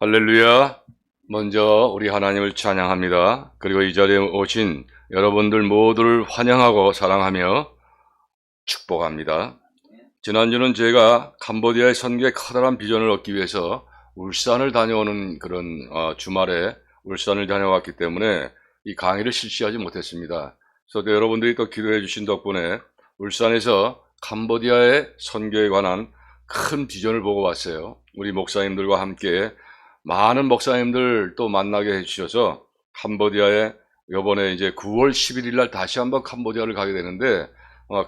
할렐루야. 먼저 우리 하나님을 찬양합니다. 그리고 이 자리에 오신 여러분들 모두를 환영하고 사랑하며 축복합니다. 지난주는 제가 캄보디아의 선교의 커다란 비전을 얻기 위해서 울산을 다녀오는 그런 주말에 울산을 다녀왔기 때문에 이 강의를 실시하지 못했습니다. 그래서 여러분들이 또 기도해 주신 덕분에 울산에서 캄보디아의 선교에 관한 큰 비전을 보고 왔어요. 우리 목사님들과 함께 많은 목사님들 또 만나게 해주셔서 캄보디아에 이번에 이제 9월 11일 날 다시 한번 캄보디아를 가게 되는데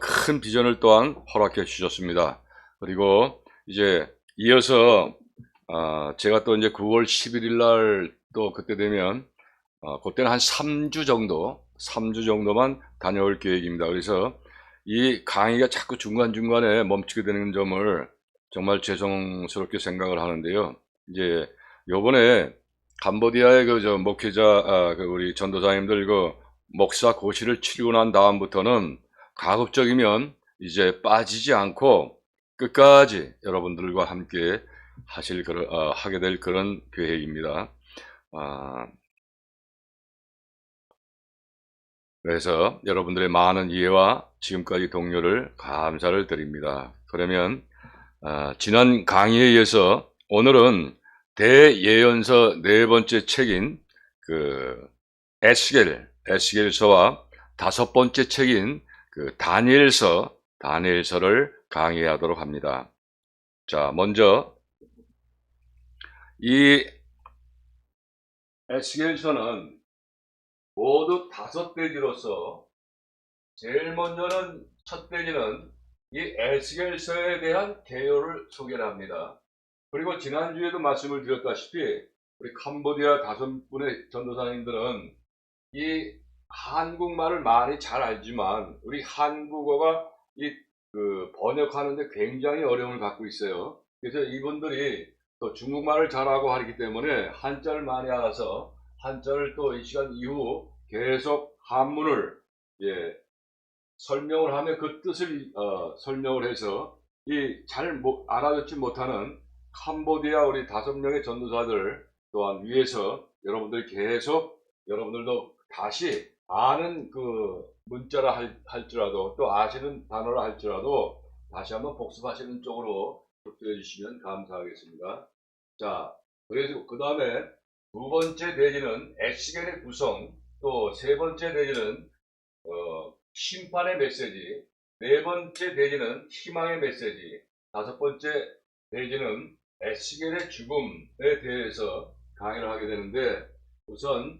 큰 비전을 또한 허락해 주셨습니다. 그리고 이제 이어서 제가 또 이제 9월 11일 날 또 그때 되면 그때는 한 3주 정도만 다녀올 계획입니다. 그래서 이 강의가 자꾸 중간중간에 멈추게 되는 점을 정말 죄송스럽게 생각을 하는데요. 이제 요번에 캄보디아의 목회자, 우리 전도사님들 목사 고시를 치르고 난 다음부터는 가급적이면 이제 빠지지 않고 끝까지 여러분들과 함께 하게 될 그런 계획입니다. 그래서 여러분들의 많은 이해와 지금까지 동료를 감사를 드립니다. 그러면 지난 강의에 이어서 오늘은 대예언서 네 번째 책인 에스겔서와 다섯 번째 책인 다니엘서를 강의하도록 합니다. 자, 먼저 이 에스겔서는 모두 5대지로서 제일 먼저는 첫 대지는 이 에스겔서에 대한 개요를 소개를 합니다. 그리고 지난주에도 말씀을 드렸다시피 우리 캄보디아 5분의 전도사님들은 이 한국말을 많이 잘 알지만 우리 한국어가 번역하는데 굉장히 어려움을 갖고 있어요. 그래서 이분들이 또 중국말을 잘하고 하기 때문에 한자를 많이 알아서 한자를 또 이 시간 이후 계속 한문을 설명을 하며 그 뜻을 설명을 해서 잘 알아듣지 못하는 캄보디아 우리 5명의 전도사들 또한 위해서 여러분들이 계속 여러분들도 다시 아는 문자라 할지라도 또 아시는 단어라 할지라도 다시 한번 복습하시는 쪽으로 협조해 주시면 감사하겠습니다. 자, 그래서 그 다음에 두 번째 대지는 에스겔의 구성, 또 세 번째 대지는 심판의 메시지, 네 번째 대지는 희망의 메시지, 다섯 번째 대지는 에스겔의 죽음에 대해서 강의를 하게 되는데 우선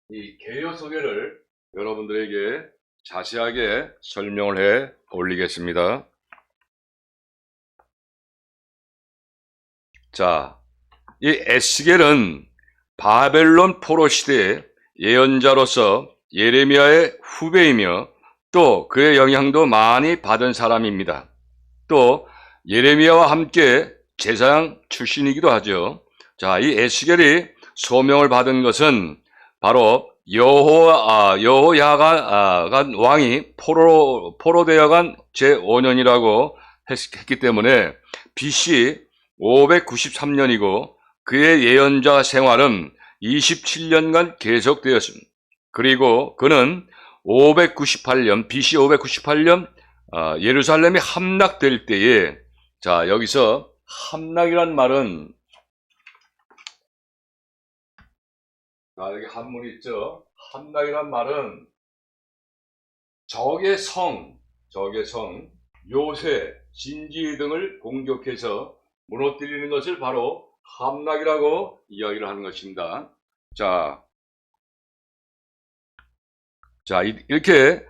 이 개요 소개를 여러분들에게 자세하게 설명을 해 올리겠습니다. 자, 이 에스겔은 바벨론 포로 시대의 예언자로서 예레미야의 후배이며 또 그의 영향도 많이 받은 사람입니다. 또 예레미야와 함께 제사장 출신이기도 하죠. 자, 이 에스겔이 소명을 받은 것은 바로 여호야간 왕이 포로되어간 제5년이라고 했기 때문에 BC 593년이고 그의 예언자 생활은 27년간 계속되었습니다. 그리고 그는 BC 598년 예루살렘이 함락될 때에 자, 여기서 함락이란 말은 여기 한문이 있죠. 함락이란 말은 적의 성, 요새, 진지 등을 공격해서 무너뜨리는 것을 바로 함락이라고 이야기를 하는 것입니다. 자, 이렇게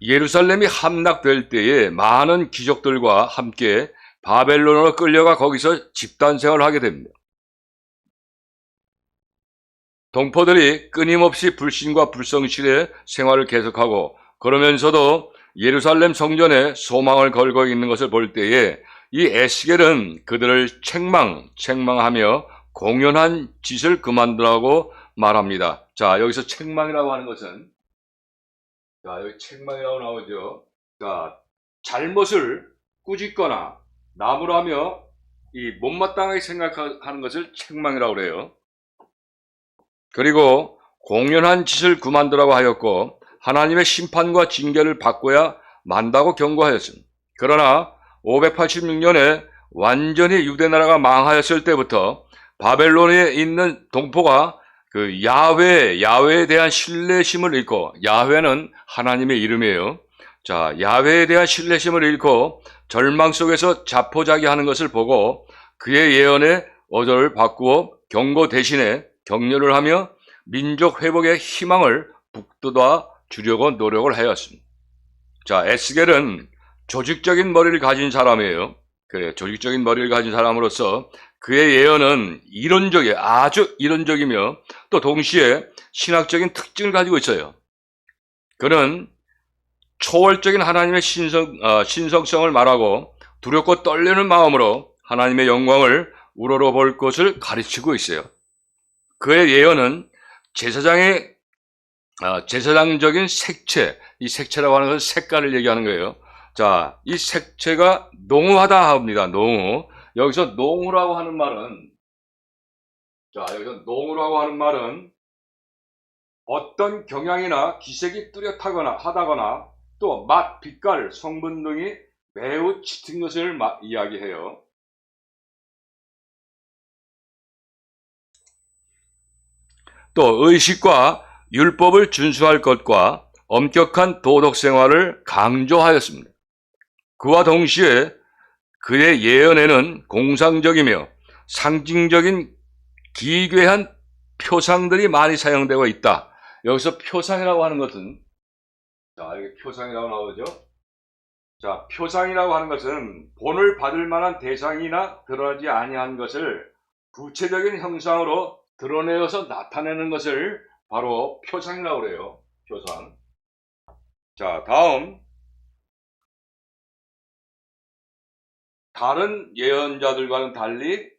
예루살렘이 함락될 때에 많은 귀족들과 함께 바벨론으로 끌려가 거기서 집단 생활을 하게 됩니다. 동포들이 끊임없이 불신과 불성실의 생활을 계속하고 그러면서도 예루살렘 성전에 소망을 걸고 있는 것을 볼 때에 이 에스겔은 그들을 책망하며 공연한 짓을 그만두라고 말합니다. 자, 여기서 책망이라고 하는 것은 자, 여기 책망이라고 나오죠. 자, 잘못을 꾸짖거나 나무라며 이 못마땅하게 생각하는 것을 책망이라고 그래요. 그리고 공연한 짓을 그만두라고 하였고 하나님의 심판과 징계를 받고야 만다고 경고하였습니다. 그러나 586년에 완전히 유대 나라가 망하였을 때부터 바벨론에 있는 동포가 그 야훼에 대한 신뢰심을 잃고, 야훼는 하나님의 이름이에요. 자, 야훼에 대한 신뢰심을 잃고 절망 속에서 자포자기하는 것을 보고 그의 예언에 어조를 바꾸어 경고 대신에 격려를 하며 민족 회복의 희망을 북돋아 주려고 노력을 하였습니다. 자, 에스겔은 조직적인 머리를 가진 사람이에요. 그래요. 조직적인 머리를 가진 사람으로서 그의 예언은 이론적이에요. 아주 이론적이며 또 동시에 신학적인 특징을 가지고 있어요. 그는 초월적인 하나님의 신성성을 말하고 두렵고 떨리는 마음으로 하나님의 영광을 우러러볼 것을 가르치고 있어요. 그의 예언은 제사장적인 색채, 이 색채라고 하는 것은 색깔을 얘기하는 거예요. 자, 이 색채가 농후하다 합니다. 농후. 여기서 농후라고 하는 말은, 어떤 경향이나 기색이 뚜렷하다거나 또 맛, 빛깔, 성분 등이 매우 짙은 것을 이야기해요. 또 의식과 율법을 준수할 것과 엄격한 도덕 생활을 강조하였습니다. 그와 동시에 그의 예언에는 공상적이며 상징적인 기괴한 표상들이 많이 사용되고 있다. 여기서 표상이라고 하는 것은, 자, 여기 표상이라고 나오죠. 자, 표상이라고 하는 것은 본을 받을 만한 대상이나 드러나지 아니한 것을 구체적인 형상으로 드러내어서 나타내는 것을 바로 표상이라고 그래요. 표상. 자, 다음. 다른 예언자들과는 달리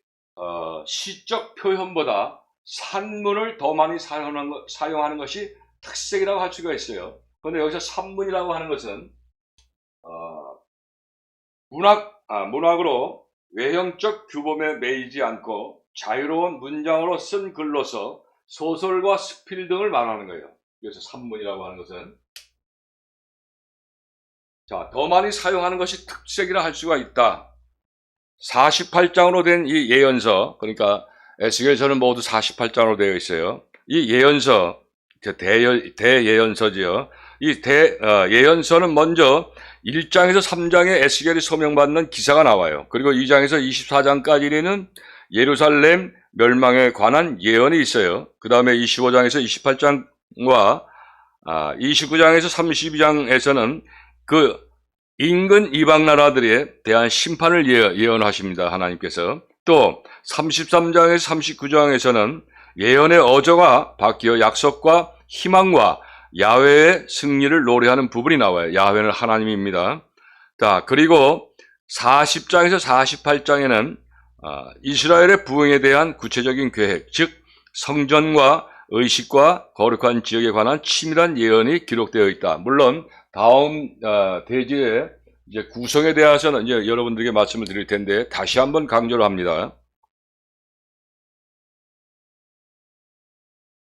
시적 표현보다 산문을 더 많이 사용하는 것이 특색이라고 할 수가 있어요. 그런데 여기서 산문이라고 하는 것은 문학으로 외형적 규범에 매이지 않고 자유로운 문장으로 쓴 글로서 소설과 스필 등을 말하는 거예요. 그래서 산문이라고 하는 것은, 자, 더 많이 사용하는 것이 특색이라 할 수가 있다. 48장으로 된 이 예언서, 그러니까 에스겔서는 모두 48장으로 되어 있어요. 이 예언서, 대예언서지요. 이 예언서는 먼저 1장에서 3장에 에스겔이 소명받는 기사가 나와요. 그리고 2장에서 24장까지는 예루살렘 멸망에 관한 예언이 있어요. 그 다음에 25장에서 28장과 29장에서 32장에서는 그 인근 이방 나라들에 대한 심판을 예언하십니다. 하나님께서. 또 33장에서 39장에서는 예언의 어조가 바뀌어 약속과 희망과 야훼의 승리를 노래하는 부분이 나와요. 야훼는 하나님입니다. 자, 그리고 40장에서 48장에는 이스라엘의 부흥에 대한 구체적인 계획, 즉 성전과 의식과 거룩한 지역에 관한 치밀한 예언이 기록되어 있다. 물론 다음 대지의 이제 구성에 대해서는 이제 여러분들에게 말씀을 드릴 텐데 다시 한번 강조를 합니다.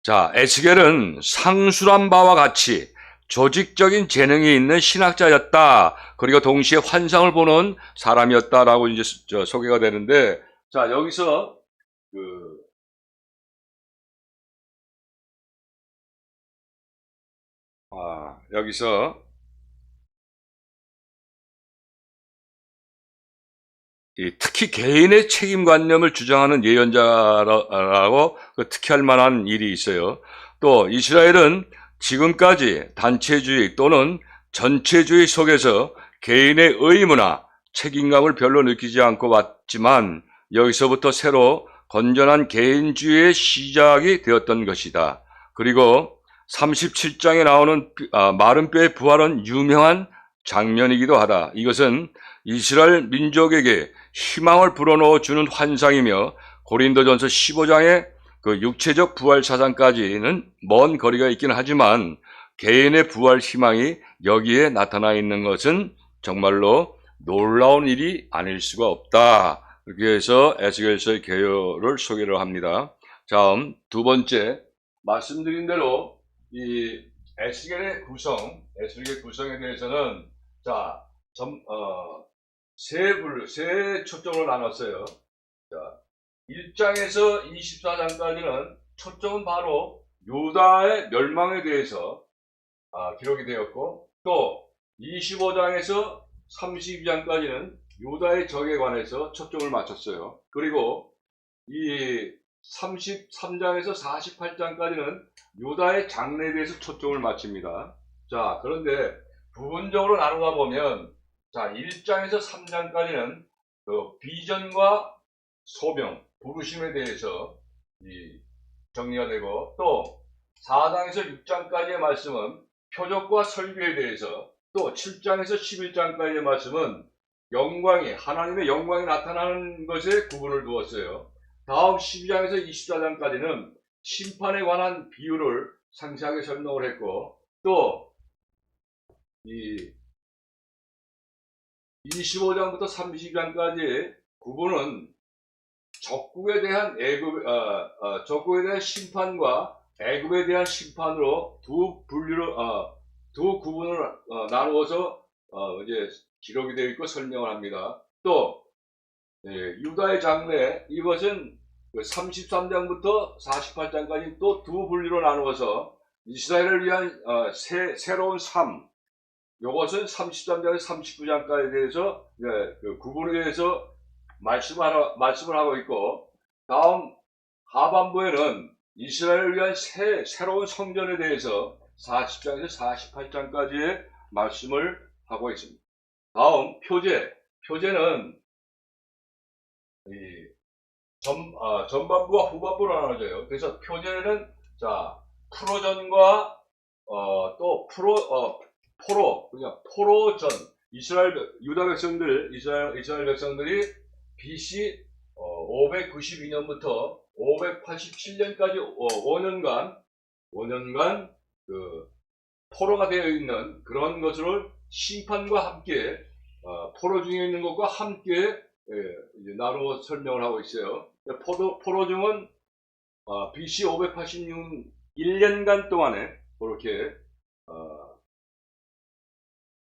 자, 에스겔은 상술한 바와 같이 조직적인 재능이 있는 신학자였다. 그리고 동시에 환상을 보는 사람이었다라고 이제 소개가 되는데, 자, 여기서 특히 개인의 책임관념을 주장하는 예언자라고 특히할 만한 일이 있어요. 또 이스라엘은 지금까지 단체주의 또는 전체주의 속에서 개인의 의무나 책임감을 별로 느끼지 않고 왔지만 여기서부터 새로 건전한 개인주의의 시작이 되었던 것이다. 그리고 37장에 나오는 마른 뼈의 부활은 유명한 장면이기도 하다. 이것은 이스라엘 민족에게 희망을 불어넣어 주는 환상이며 고린도전서 15장의 그 육체적 부활 사상까지는 먼 거리가 있긴 하지만 개인의 부활 희망이 여기에 나타나 있는 것은 정말로 놀라운 일이 아닐 수가 없다. 그렇게 해서 에스겔서의 개요를 소개를 합니다. 다음 두 번째, 말씀드린 대로 이 에스겔의 구성에 대해서는 자, 세 초점으로 나눴어요. 자, 1장에서 24장까지는 초점은 바로 유다의 멸망에 대해서 기록이 되었고, 또 25장에서 32장까지는 유다의 적에 관해서 초점을 맞췄어요. 그리고 이 33장에서 48장까지는 유다의 장래에 대해서 초점을 맞춥니다. 자, 그런데 부분적으로 나누다 보면, 자, 1장에서 3장까지는 그 비전과 소명, 부르심에 대해서 정리가 되고, 또 4장에서 6장까지의 말씀은 표적과 설교에 대해서, 또 7장에서 11장까지의 말씀은 하나님의 영광이 나타나는 것에 구분을 두었어요. 다음 12장에서 24장까지는 심판에 관한 비유를 상세하게 설명을 했고, 또 25장부터 32장까지의 구분은 적국에 대한 심판과 애굽에 대한 심판으로 두 구분을 나누어서 이제 기록이 되어 있고 설명을 합니다. 또 유다의 장래, 이것은 33장부터 48장까지 또 두 분류로 나누어서 이스라엘을 위한 새로운 삶, 이것은 33장에서 39장까지에 대해서 그 구분에 대해서 말씀을 하고 있고, 다음 하반부에는 이스라엘을 위한 새로운 성전에 대해서 40장에서 48장까지의 말씀을 하고 있습니다. 다음 표제는 전반부와 후반부로 나눠져요. 그래서 표제는 프로전과 또 포로전, 유다 백성들, 이스라엘 백성들이 BC 592년부터 587년까지 5년간 그 포로가 되어 있는 그런 것을 심판과 함께 포로 중에 있는 것과 함께 이제 나누어 설명을 하고 있어요. 포로중은 BC 586 1년간 동안에 그렇게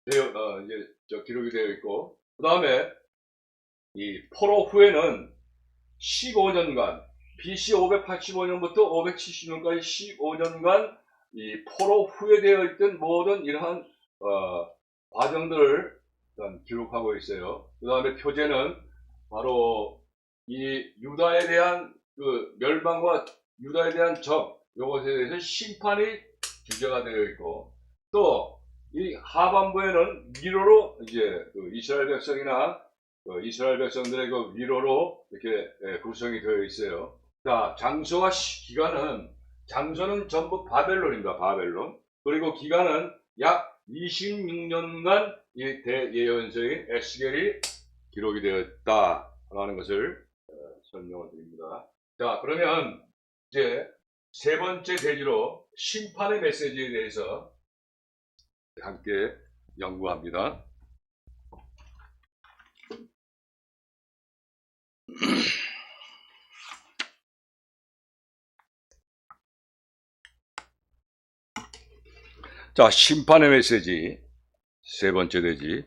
이제 기록이 되어 있고, 그 다음에 이 포로 후에는 15년간 BC 585년부터 570년까지 15년간 이 포로 후에 되어 있던 모든 이러한 과정들을 기록하고 있어요. 그 다음에 표제는 바로 이 유다에 대한 그 멸망과 유다에 대한 요것에 대해서 심판이 주제가 되어 있고, 또 이 하반부에는 위로로 이제 그 이스라엘 백성이나 이스라엘 백성들의 그 위로로 이렇게 구성이 되어 있어요. 자, 장소와 장소는 전부 바벨론입니다. 바벨론. 그리고 기간은 약 26년간 이 대예언서인 에스겔이 기록이 되었다라는 것을 설명을 드립니다. 자, 그러면 이제 세 번째 대지로 심판의 메시지에 대해서 함께 연구합니다. 자, 심판의 메시지 세 번째 대지.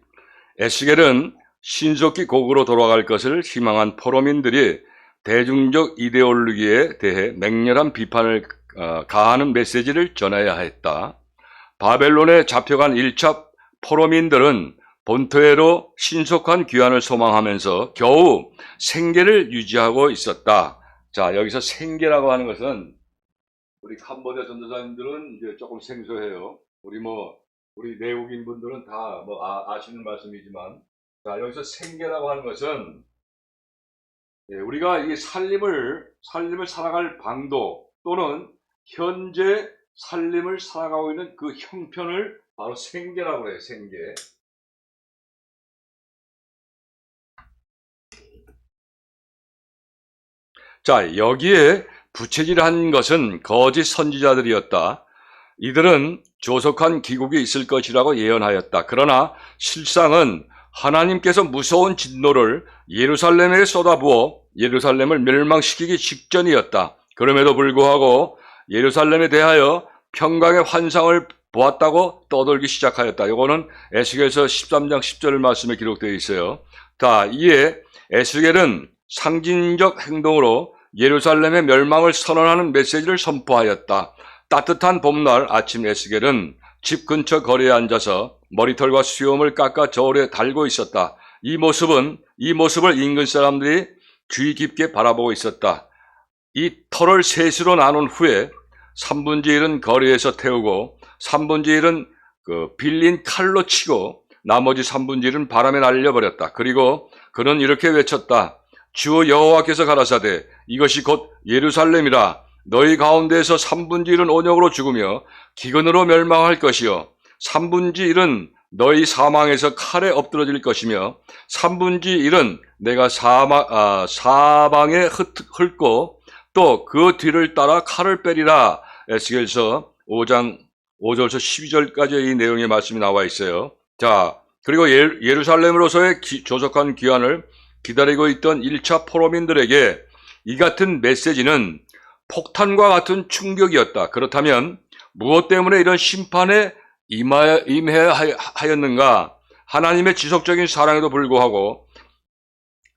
에스겔은 신속히 고국으로 돌아갈 것을 희망한 포로민들이 대중적 이데올로기에 대해 맹렬한 비판을 가하는 메시지를 전해야 했다. 바벨론에 잡혀간 1차 포로민들은 본토에로 신속한 귀환을 소망하면서 겨우 생계를 유지하고 있었다. 자, 여기서 생계라고 하는 것은 우리 캄보디아 전도사님들은 이제 조금 생소해요. 우리 내국인 분들은 다 아시는 말씀이지만, 자, 여기서 생계라고 하는 것은 우리가 이 살림을 살아갈 방도 또는 현재 살림을 살아가고 있는 그 형편을 바로 생계라고 해요. 생계. 자, 여기에 부채질한 것은 거짓 선지자들이었다. 이들은 조속한 귀국이 있을 것이라고 예언하였다. 그러나 실상은 하나님께서 무서운 진노를 예루살렘에 쏟아부어 예루살렘을 멸망시키기 직전이었다. 그럼에도 불구하고 예루살렘에 대하여 평강의 환상을 보았다고 떠들기 시작하였다. 이거는 에스겔서 13장 10절 말씀에 기록되어 있어요. 자, 이에 에스겔은 상징적 행동으로 예루살렘의 멸망을 선언하는 메시지를 선포하였다. 따뜻한 봄날 아침 에스겔은 집 근처 거리에 앉아서 머리털과 수염을 깎아 저울에 달고 있었다. 이 모습을 인근 사람들이 주의 깊게 바라보고 있었다. 이 털을 셋으로 나눈 후에 3분의 1은 거리에서 태우고 3분의 1은 빌린 칼로 치고 나머지 3분의 1은 바람에 날려버렸다. 그리고 그는 이렇게 외쳤다. 주 여호와께서 가라사대 이것이 곧 예루살렘이라. 너희 가운데에서 3분의 1은 온역으로 죽으며 기근으로 멸망할 것이요 3분의 1은 너희 사망에서 칼에 엎드러질 것이며 3분의 1은 내가 사방에 훑고 또 그 뒤를 따라 칼을 빼리라. 에스겔서 5장 5절에서 12절까지 이 내용의 말씀이 나와 있어요. 자, 그리고 예루살렘으로서의 조속한 귀환을 기다리고 있던 1차 포로민들에게 이 같은 메시지는 폭탄과 같은 충격이었다. 그렇다면 무엇 때문에 이런 심판에 임해야 하였는가? 하나님의 지속적인 사랑에도 불구하고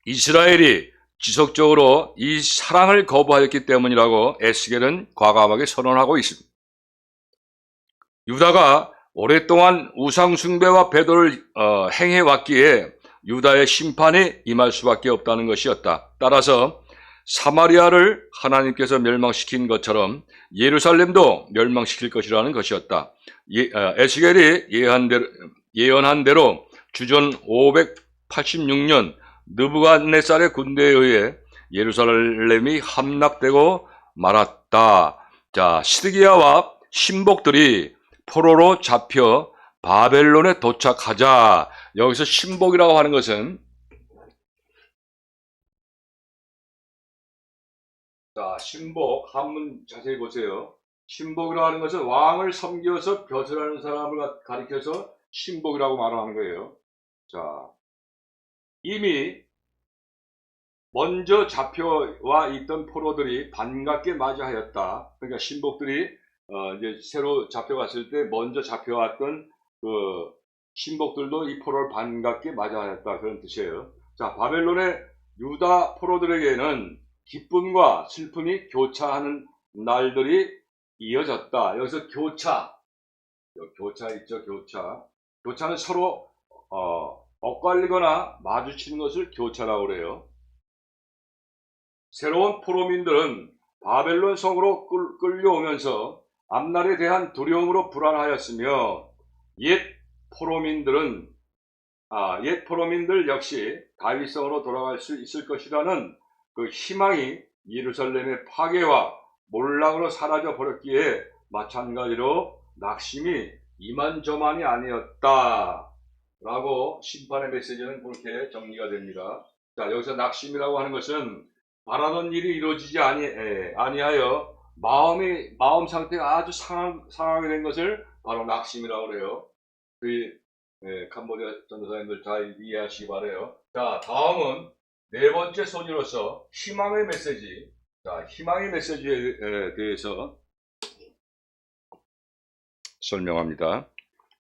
이스라엘이 지속적으로 이 사랑을 거부하였기 때문이라고 에스겔은 과감하게 선언하고 있습니다. 유다가 오랫동안 우상 숭배와 배도를 행해왔기에 유다의 심판이 임할 수밖에 없다는 것이었다. 따라서 사마리아를 하나님께서 멸망시킨 것처럼 예루살렘도 멸망시킬 것이라는 것이었다. 에스겔이 예언한 대로 주전 586년 느부갓네살의 군대에 의해 예루살렘이 함락되고 말았다. 자, 시드기야와 신복들이 포로로 잡혀 바벨론에 도착하자. 여기서 신복이라고 하는 것은 자, 신복 한문 자세히 보세요. 신복이라고 하는 것은 왕을 섬겨서 벼슬하는 사람을 가리켜서 신복이라고 말하는 거예요. 자, 이미 먼저 잡혀와 있던 포로들이 반갑게 맞이하였다. 그러니까 신복들이 이제 새로 잡혀갔을 때 먼저 잡혀왔던 그 신복들도 이 포로를 반갑게 맞이하였다. 그런 뜻이에요. 자, 바벨론의 유다 포로들에게는 기쁨과 슬픔이 교차하는 날들이 이어졌다. 여기서 교차 있죠, 교차. 교차는 서로 엇갈리거나 마주치는 것을 교차라고 그래요. 새로운 포로민들은 바벨론 성으로 끌려오면서 앞날에 대한 두려움으로 불안하였으며 옛 포로민들 역시 다윗성으로 돌아갈 수 있을 것이라는 그 희망이 예루살렘의 파괴와 몰락으로 사라져 버렸기에 마찬가지로 낙심이 이만저만이 아니었다 라고 심판의 메시지는 그렇게 정리가 됩니다. 자, 여기서 낙심이라고 하는 것은 바라던 일이 이루어지지 아니하여 마음 상태가 아주 상하게 된 것을 바로 낙심이라고 그래요. 캄보디아 전도사님들 잘 이해하시기 바라요. 자, 다음은 네 번째 소지로서 희망의 메시지. 자, 희망의 메시지에 대해서 설명합니다.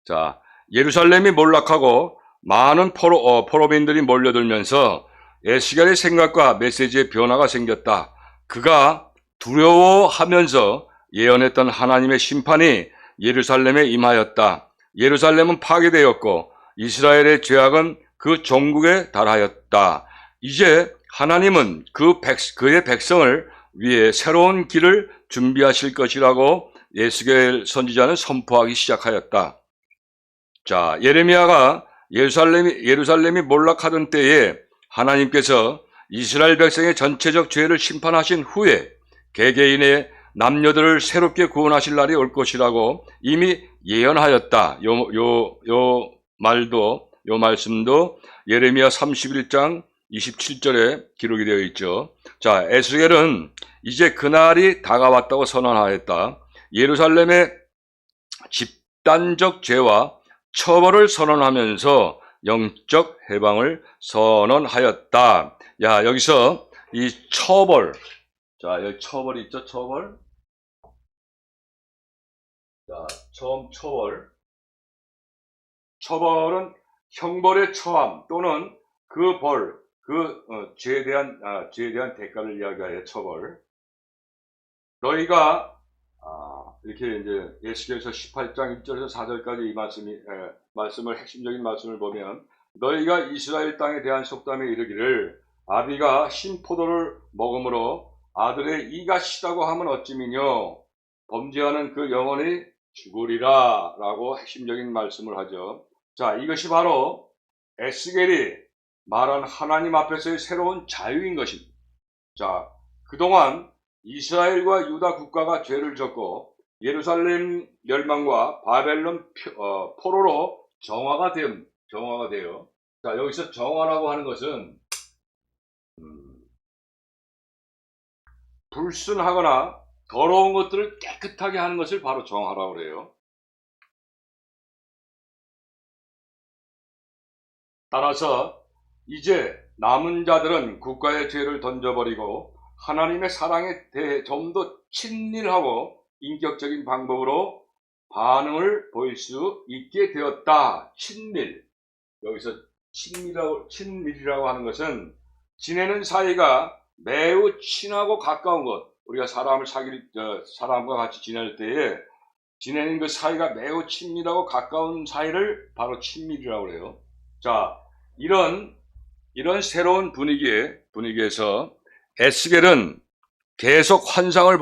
자, 예루살렘이 몰락하고 많은 포로민들이 몰려들면서 에스겔의 생각과 메시지의 변화가 생겼다. 그가 두려워하면서 예언했던 하나님의 심판이 예루살렘에 임하였다. 예루살렘은 파괴되었고 이스라엘의 죄악은 그 종국에 달하였다. 이제 하나님은 그의 백성을 위해 새로운 길을 준비하실 것이라고 에스겔 선지자는 선포하기 시작하였다. 자, 예레미야가 예루살렘이 몰락하던 때에 하나님께서 이스라엘 백성의 전체적 죄를 심판하신 후에 개개인의 남녀들을 새롭게 구원하실 날이 올 것이라고 이미 예언하였다. 요 말씀도 예레미야 31장 27절에 기록이 되어 있죠. 자, 에스겔은 이제 그날이 다가왔다고 선언하였다. 예루살렘의 집단적 죄와 처벌을 선언하면서 영적 해방을 선언하였다. 야, 여기서 이 처벌, 자, 여기 처벌이 있죠, 처벌. 자, 처음 처벌. 처벌은 형벌에 처함 또는 그 벌, 죄에 대한 대가를 이야기하여 처벌. 너희가 이렇게 이제 예수께서 18장 1절에서 4절까지 이 말씀을 핵심적인 말씀을 보면, 너희가 이스라엘 땅에 대한 속담에 이르기를 아비가 신 포도를 먹음으로 아들의 이가 시다고 하면 어찌미뇨, 범죄하는 그 영혼이 죽으리라 라고 핵심적인 말씀을 하죠. 자, 이것이 바로 에스겔이 말한 하나님 앞에서의 새로운 자유인 것입니다. 자, 그동안 이스라엘과 유다 국가가 죄를 졌고 예루살렘 멸망과 바벨론 포로로 정화가 돼요. 자, 여기서 정화라고 하는 것은 불순하거나 더러운 것들을 깨끗하게 하는 것을 바로 정화라고 그래요. 따라서 이제 남은 자들은 국가의 죄를 던져버리고 하나님의 사랑에 대해 좀 더 친밀하고 인격적인 방법으로 반응을 보일 수 있게 되었다. 친밀. 여기서 친밀이라고 하는 것은 지내는 사이가 매우 친하고 가까운 것. 우리가 사람과 같이 지낼 때에 지내는 그 사이가 매우 친밀하고 가까운 사이를 바로 친밀이라고 해요. 자, 이런 새로운 분위기에서 에스겔은 계속 환상을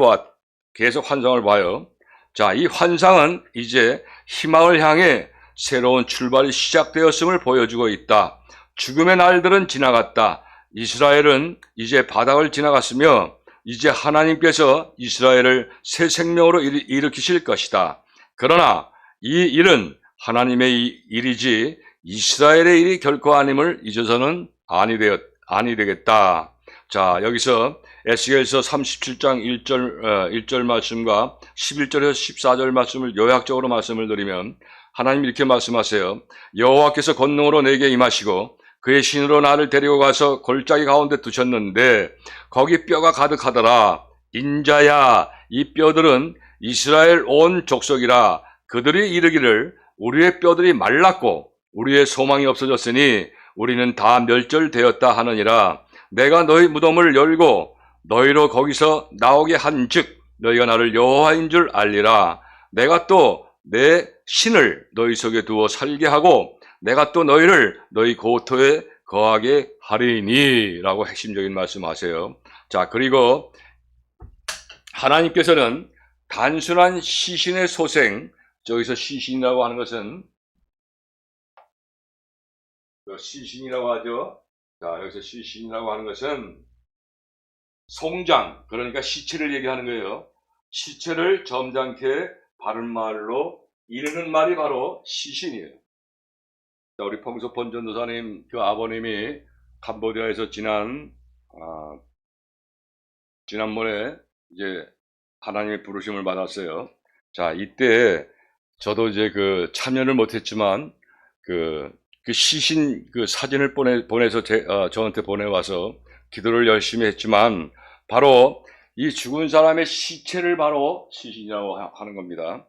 봐요. 자, 이 환상은 이제 희망을 향해 새로운 출발이 시작되었음을 보여주고 있다. 죽음의 날들은 지나갔다. 이스라엘은 이제 바닥을 지나갔으며 이제 하나님께서 이스라엘을 새 생명으로 일으키실 것이다. 그러나 이 일은 하나님의 일이지 이스라엘의 일이 결코 아님을 잊어서는 아니 되겠다. 자, 여기서 에스겔서 37장 1절 말씀과 11절에서 14절 말씀을 요약적으로 말씀을 드리면, 하나님 이렇게 말씀하세요. 여호와께서 권능으로 내게 임하시고 그의 신으로 나를 데리고 가서 골짜기 가운데 두셨는데 거기 뼈가 가득하더라. 인자야, 이 뼈들은 이스라엘 온 족속이라. 그들이 이르기를 우리의 뼈들이 말랐고 우리의 소망이 없어졌으니 우리는 다 멸절되었다 하느니라. 내가 너희 무덤을 열고 너희로 거기서 나오게 한즉 너희가 나를 여호와인 줄 알리라. 내가 또 내 신을 너희 속에 두어 살게 하고 내가 또 너희를 너희 고토에 거하게 하리니 라고 핵심적인 말씀하세요. 자, 그리고 하나님께서는 단순한 시신의 소생, 저기서 시신이라고 하는 것은 시신이라고 하죠. 자, 여기서 시신이라고 하는 것은 송장, 그러니까 시체를 얘기하는 거예요. 시체를 점잖게 바른 말로 이르는 말이 바로 시신이에요. 자, 우리 평소폰 전도사님 그 아버님이 캄보디아에서 지난번에 이제 하나님의 부르심을 받았어요. 자, 이때 저도 이제 참여를 못했지만 그 시신 사진을 보내서 저한테 보내와서 기도를 열심히 했지만 바로 이 죽은 사람의 시체를 바로 시신이라고 하는 겁니다.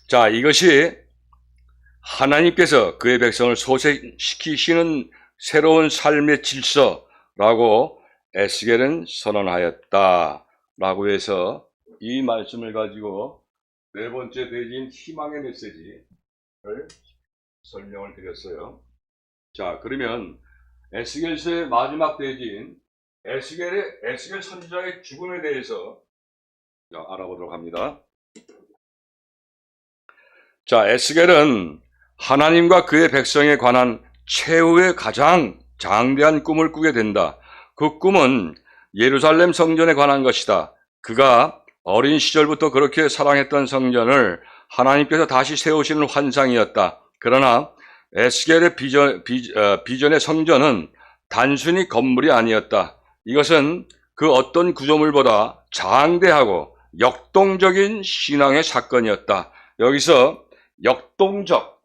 자, 이것이 하나님께서 그의 백성을 소생시키시는 새로운 삶의 질서라고 에스겔은 선언하였다 라고 해서 이 말씀을 가지고 네 번째 대지인 희망의 메시지를 설명을 드렸어요. 자, 그러면 에스겔서의 마지막 대지인 에스겔 선지자의 죽음에 대해서 알아보도록 합니다. 자, 에스겔은 하나님과 그의 백성에 관한 최후의 가장 장대한 꿈을 꾸게 된다. 그 꿈은 예루살렘 성전에 관한 것이다. 그가 어린 시절부터 그렇게 사랑했던 성전을 하나님께서 다시 세우시는 환상이었다. 그러나 에스겔의 비전의 성전은 단순히 건물이 아니었다. 이것은 그 어떤 구조물보다 장대하고 역동적인 신앙의 사건이었다. 여기서 역동적이라고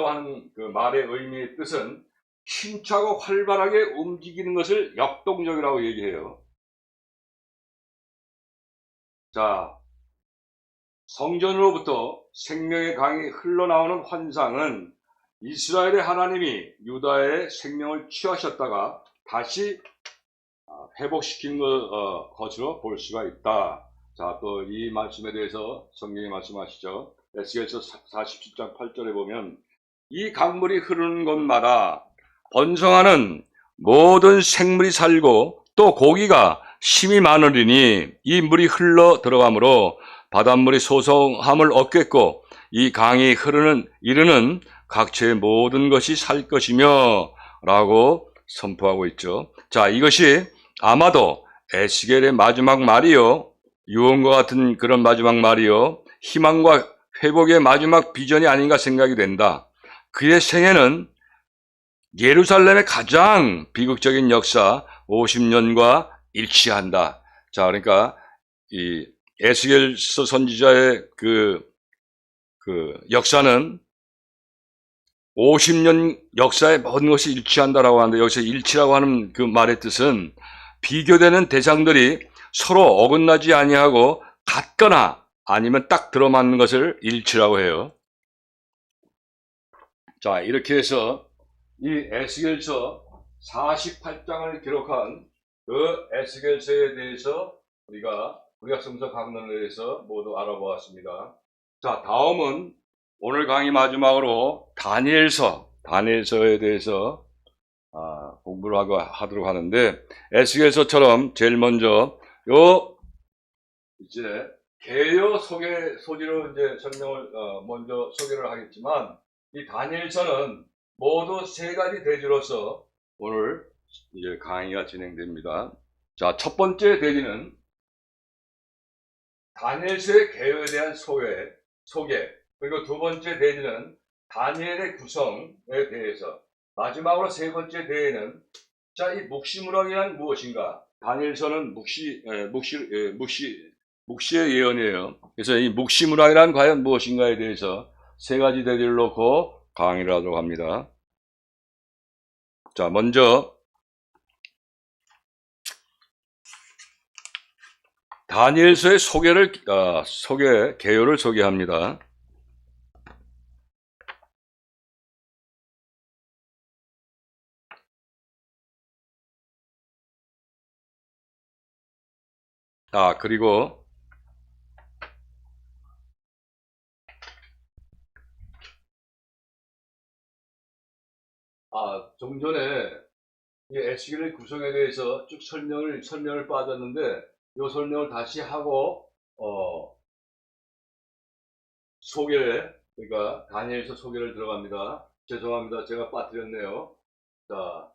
하는 그 말의 의미의 뜻은 힘차고 활발하게 움직이는 것을 역동적이라고 얘기해요. 자, 성전으로부터 생명의 강이 흘러나오는 환상은 이스라엘의 하나님이 유다의 생명을 취하셨다가 다시 회복시킨 것으로 볼 수가 있다. 자, 또 이 말씀에 대해서 성경이 말씀하시죠. 에스겔서 47장 8절에 보면 이 강물이 흐르는 곳마다 번성하는 모든 생물이 살고 또 고기가 심이 많으리니 이 물이 흘러 들어가므로 바닷물이 소성함을 얻겠고 이 강이 이르는 각처의 모든 것이 살 것이며 라고 선포하고 있죠. 자, 이것이 아마도 에스겔의 마지막 말이요, 유언과 같은 그런 마지막 말이요, 희망과 회복의 마지막 비전이 아닌가 생각이 된다. 그의 생애는 예루살렘의 가장 비극적인 역사 50년과 일치한다. 자, 그러니까 이 에스겔서 선지자의 그 역사는 50년 역사의 모든 것이 일치한다라고 하는데, 여기서 일치라고 하는 그 말의 뜻은 비교되는 대상들이 서로 어긋나지 아니하고 같거나 아니면 딱 들어맞는 것을 일치라고 해요. 자, 이렇게 해서 이 에스겔서 48장을 기록한 그 에스겔서에 대해서 우리가 구약성서 강론에 대해서 모두 알아보았습니다. 자, 다음은 오늘 강의 마지막으로 다니엘서에 대해서 공부를 하도록 하는데, 에스겔서처럼 제일 먼저 이제 개요 소지로 이제 설명을 먼저 소개를 하겠지만, 이 다니엘서는 모두 세 가지 대지로서 오늘 이제 강의가 진행됩니다. 자, 첫 번째 대지는 다니엘서의 개요에 대한 소개, 그리고 두 번째 대지는 다니엘의 구성에 대해서, 마지막으로 세 번째 대회는 자, 이 묵시무랑이란 무엇인가? 다니엘서는 묵시의 예언이에요. 그래서 이 묵시무랑이란 과연 무엇인가에 대해서 세 가지 대지를 놓고 강의를 하도록 합니다. 자, 먼저 다니엘서의 개요를 소개합니다. 그리고 좀 전에 이 에스겔의 구성에 대해서 쭉 설명을 빠졌는데, 이 설명을 다시 하고 그러니까 다니엘서 소개를 들어갑니다. 죄송합니다. 제가 빠뜨렸네요. 자,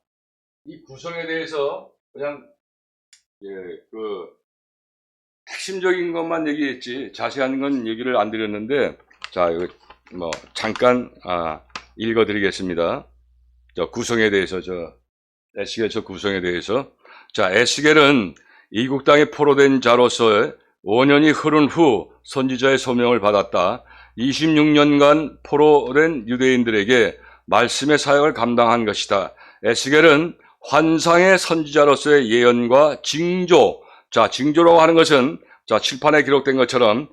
이 구성에 대해서 그냥 핵심적인 것만 얘기했지 자세한 건 얘기를 안 드렸는데, 자, 이거 잠깐 읽어드리겠습니다. 구성에 대해서, 에스겔서 구성에 대해서. 자, 에스겔은 이국 땅에 포로된 자로서 5년이 흐른 후 선지자의 소명을 받았다. 26년간 포로된 유대인들에게 말씀의 사역을 감당한 것이다. 에스겔은 환상의 선지자로서의 예언과 징조, 자, 징조라고 하는 것은 칠판에 기록된 것처럼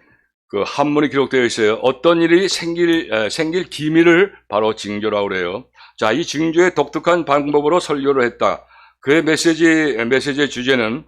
그 한문이 기록되어 있어요. 어떤 일이 생길 기미를 바로 징조라고 그래요. 자, 이 징조의 독특한 방법으로 설교를 했다. 그의 메시지의 주제는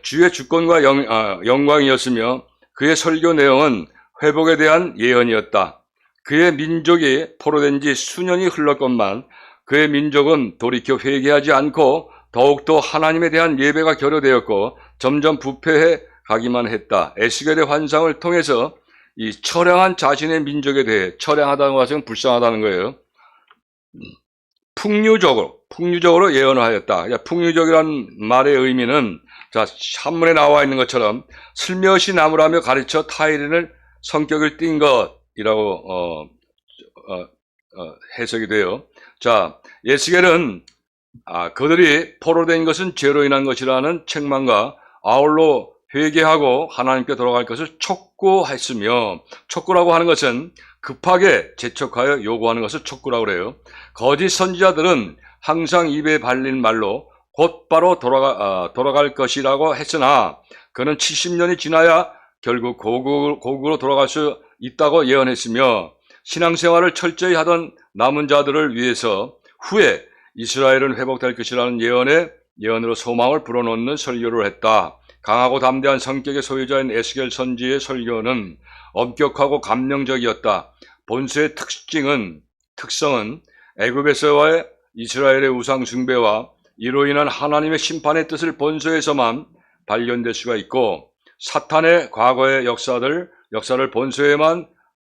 주의 주권과 영광이었으며, 그의 설교 내용은 회복에 대한 예언이었다. 그의 민족이 포로된 지 수년이 흘렀건만 그의 민족은 돌이켜 회개하지 않고 더욱더 하나님에 대한 예배가 결여되었고 점점 부패해 가기만 했다. 에스겔의 환상을 통해서 이 처량한 자신의 민족에 대해, 처량하다는 것은 불쌍하다는 거예요, 풍류적으로 예언을 하였다. 풍류적이라는 말의 의미는, 자, 한문에 나와 있는 것처럼 슬며시 나무라며 가르쳐 타이르는 성격을 띈 것이라고 해석이 돼요. 자, 에스겔은 그들이 포로된 것은 죄로 인한 것이라는 책망과 아울러 회개하고 하나님께 돌아갈 것을 촉구했으며, 촉구라고 하는 것은 급하게 재촉하여 요구하는 것을 촉구라고 그래요. 거짓 선지자들은 항상 입에 발린 말로 곧바로 돌아갈 것이라고 했으나 그는 70년이 지나야 결국 고국으로 돌아갈 수 있다고 예언했으며, 신앙생활을 철저히 하던 남은 자들을 위해서 후에 이스라엘은 회복될 것이라는 예언으로 소망을 불어넣는 설교를 했다. 강하고 담대한 성격의 소유자인 에스겔 선지의 설교는 엄격하고 감명적이었다. 본서의 특성은 애굽에서와의 이스라엘의 우상 숭배와 이로 인한 하나님의 심판의 뜻을 본서에서만 발견될 수가 있고, 사탄의 과거의 역사를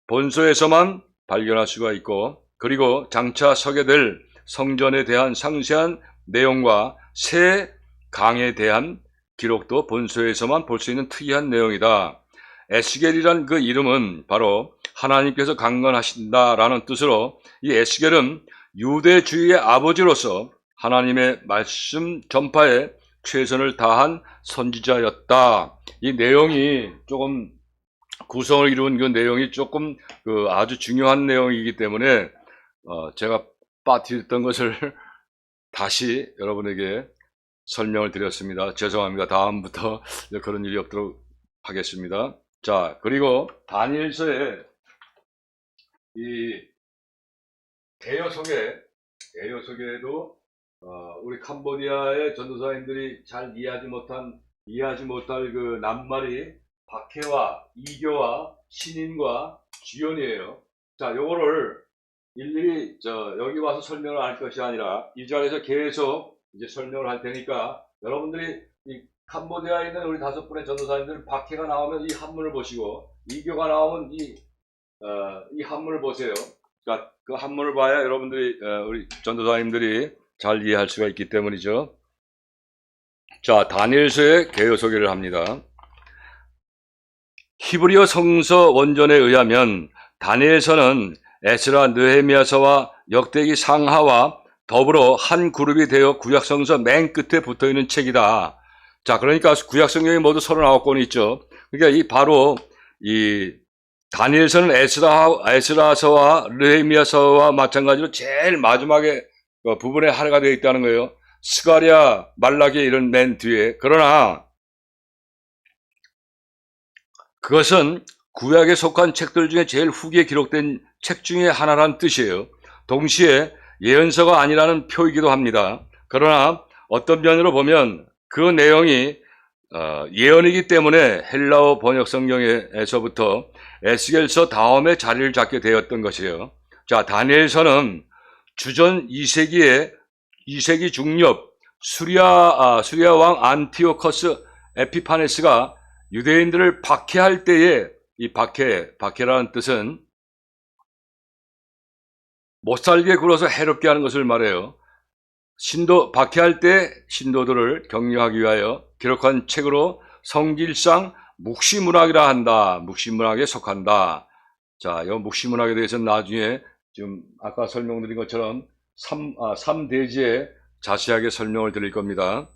본서에서만 발견할 수가 있고, 그리고 장차 서게 될 성전에 대한 상세한 내용과 새 강에 대한 기록도 본서에서만 볼 수 있는 특이한 내용이다. 에스겔이란 그 이름은 바로 하나님께서 강건하신다라는 뜻으로, 이 에스겔은 유대주의의 아버지로서 하나님의 말씀 전파에 최선을 다한 선지자였다. 이 내용이 조금 구성을 이룬 그 내용이 조금 아주 중요한 내용이기 때문에 제가 빠뜨렸던 것을 다시 여러분에게 설명을 드렸습니다. 죄송합니다. 다음부터 그런 일이 없도록 하겠습니다. 자, 그리고 다니엘서에 이 개요 소개에도 우리 캄보디아의 전도사님들이 잘 이해하지 못할 그 낱말이 박해와 이교와 신인과 주연이에요. 자, 요거를 일일이 여기 와서 설명을 할 것이 아니라 이 자리에서 계속 이제 설명을 할 테니까, 여러분들이 이 캄보디아에 있는 우리 5분의 전도사님들 박해가 나오면 이 한문을 보시고, 이교가 나오면 이 한문을 보세요. 그러니까 그 한문을 봐야 여러분들이 우리 전도사님들이 잘 이해할 수가 있기 때문이죠. 자, 다니엘서의 개요 소개를 합니다. 히브리어 성서 원전에 의하면 다니엘서는 에스라, 느헤미야서와 역대기 상하와 더불어 한 그룹이 되어 구약성서 맨 끝에 붙어있는 책이다. 자, 그러니까 구약성경이 모두 39권이 있죠. 그러니까 바로 이 다니엘서는 에스라서와 느헤미야서와 마찬가지로 제일 마지막에 부분에 하나가 되어 있다는 거예요. 스가랴, 말라기 이런 맨 뒤에. 그러나 그것은 구약에 속한 책들 중에 제일 후기에 기록된 책 중에 하나란 뜻이에요. 동시에 예언서가 아니라는 표이기도 합니다. 그러나 어떤 면으로 보면 그 내용이 예언이기 때문에 헬라어 번역 성경에서부터 에스겔서 다음에 자리를 잡게 되었던 것이에요. 자, 다니엘서는 주전 2세기 중엽 수리아 왕 안티오커스 에피파네스가 유대인들을 박해할 때에, 이 박해라는 뜻은 못살게 굴어서 해롭게 하는 것을 말해요. 박해할 때 신도들을 격려하기 위하여 기록한 책으로 성질상 묵시문학이라 한다. 묵시문학에 속한다. 자, 이 묵시문학에 대해서는 나중에 지금 아까 설명드린 것처럼 3대지에 자세하게 설명을 드릴 겁니다.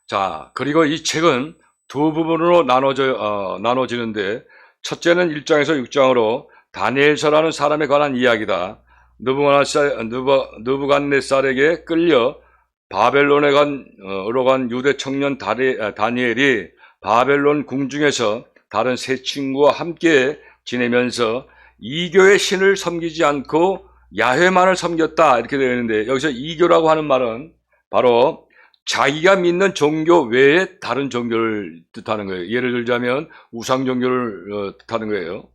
자, 그리고 이 책은 두 부분으로 나눠지는데, 첫째는 1장에서 6장으로 다니엘서라는 사람에 관한 이야기다. 느부갓네살에게 끌려 바벨론에 간 유대 청년 다니엘이 바벨론 궁중에서 다른 세 친구와 함께 지내면서 이교의 신을 섬기지 않고 야훼만을 섬겼다, 이렇게 되어 있는데, 여기서 이교라고 하는 말은 바로 자기가 믿는 종교 외에 다른 종교를 뜻하는 거예요. 예를 들자면 우상 종교를 뜻하는 거예요.